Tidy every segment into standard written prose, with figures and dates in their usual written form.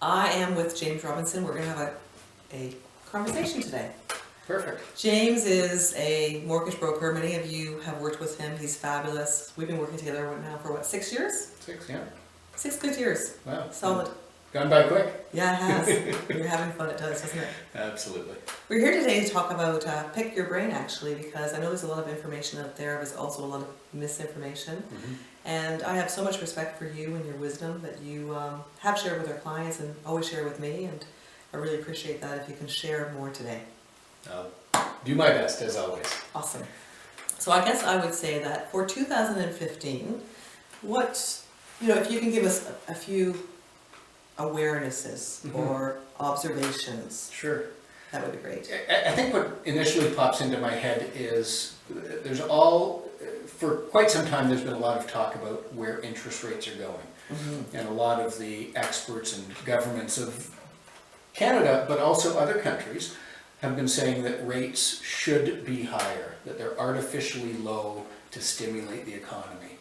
I am with James Robinson. We're going to have a conversation today. Perfect. James is a mortgage broker. Many of you have worked with him. He's fabulous. We've been working together now for 6 years? 6, yeah. 6 good years. Wow. Solid. Gone by quick? Yeah, it has. When you're having fun, it does, doesn't it? Absolutely. We're here today to talk about pick your brain, actually, because I know there's a lot of information out there. There's also a lot of misinformation. Mm-hmm. And I have so much respect for you and your wisdom that you have shared with our clients and always share with me. And I really appreciate that if you can share more today. I'll do my best, as always. Awesome. So I guess I would say that for 2015, if you can give us a few awarenesses or observations, Sure. that would be great. I think what initially pops into my head is for quite some time there's been a lot of talk about where interest rates are going. Mm-hmm. And a lot of the experts and governments of Canada, but also other countries, have been saying that rates should be higher, that they're artificially low to stimulate the economy.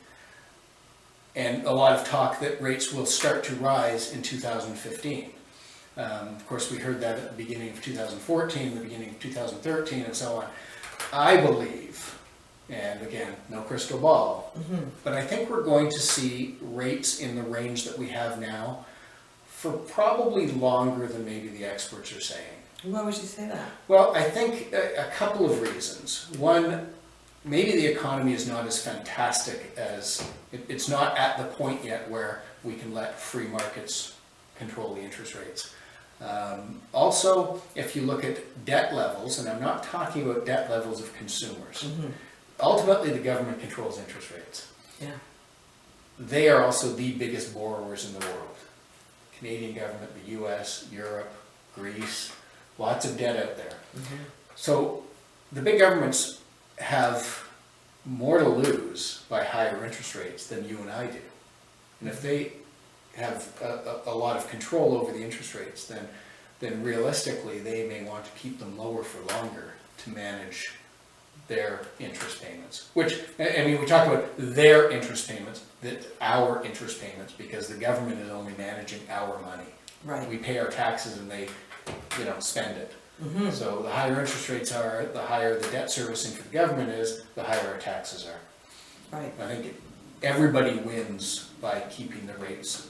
And a lot of talk that rates will start to rise in 2015. Of course, we heard that at the beginning of 2014, the beginning of 2013, and so on. I believe, and again, no crystal ball, but I think we're going to see rates in the range that we have now for probably longer than maybe the experts are saying. Why would you say that? Well, I think a couple of reasons. One, maybe the economy is not as fantastic as, it's not at the point yet where we can let free markets control the interest rates. Also, if you look at debt levels, and I'm not talking about debt levels of consumers, ultimately the government controls interest rates. Yeah. They are also the biggest borrowers in the world. Canadian government, the US, Europe, Greece, lots of debt out there. So the big governments have more to lose by higher interest rates than you and I do. And if they have a lot of control over the interest rates, then realistically they may want to keep them lower for longer to manage their interest payments. Which, I mean, we talk about their interest payments, our interest payments, because the government is only managing our money. Right. We pay our taxes and they, spend it. So the higher interest rates are, the higher the debt servicing for the government is, the higher our taxes are. Right. I think everybody wins by keeping the rates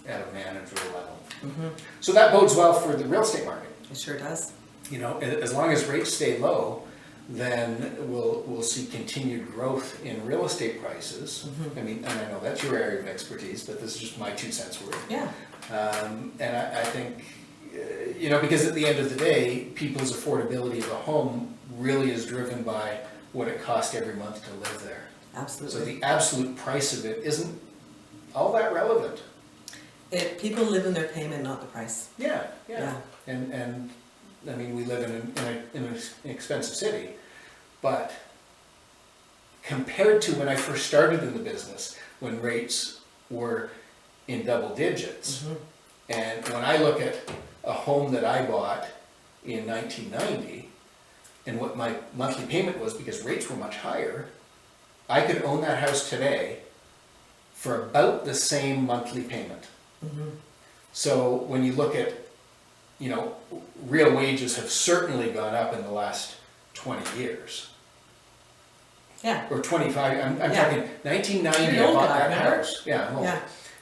at a manageable level. So that bodes well for the real estate market. It sure does. As long as rates stay low, then we'll see continued growth in real estate prices. I mean, and I know that's your area of expertise, but this is just my 2 cents worth. Yeah. And I think, because at the end of the day, people's affordability of a home really is driven by what it costs every month to live there. Absolutely. So the absolute price of it isn't all that relevant. People live in their payment, not the price. Yeah. Yeah. And I mean, we live in an expensive city, but compared to when I first started in the business, when rates were in double digits, and when I look at a home that I bought in 1990 and what my monthly payment was, because rates were much higher, I could own that house today for about the same monthly payment. So when you look at, real wages have certainly gone up in the last 20 years. Yeah. Or 25, I'm Yeah. talking 1990 You're I an old bought guy, that remember? house. Yeah, I'm old. Yeah.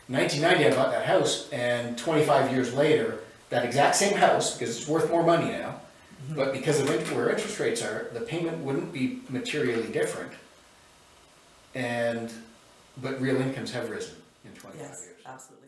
1990 I bought that house, and 25 years later, that exact same house, because it's worth more money now, but because of where interest rates are, the payment wouldn't be materially different. But real incomes have risen in 25 Yes, years. absolutely.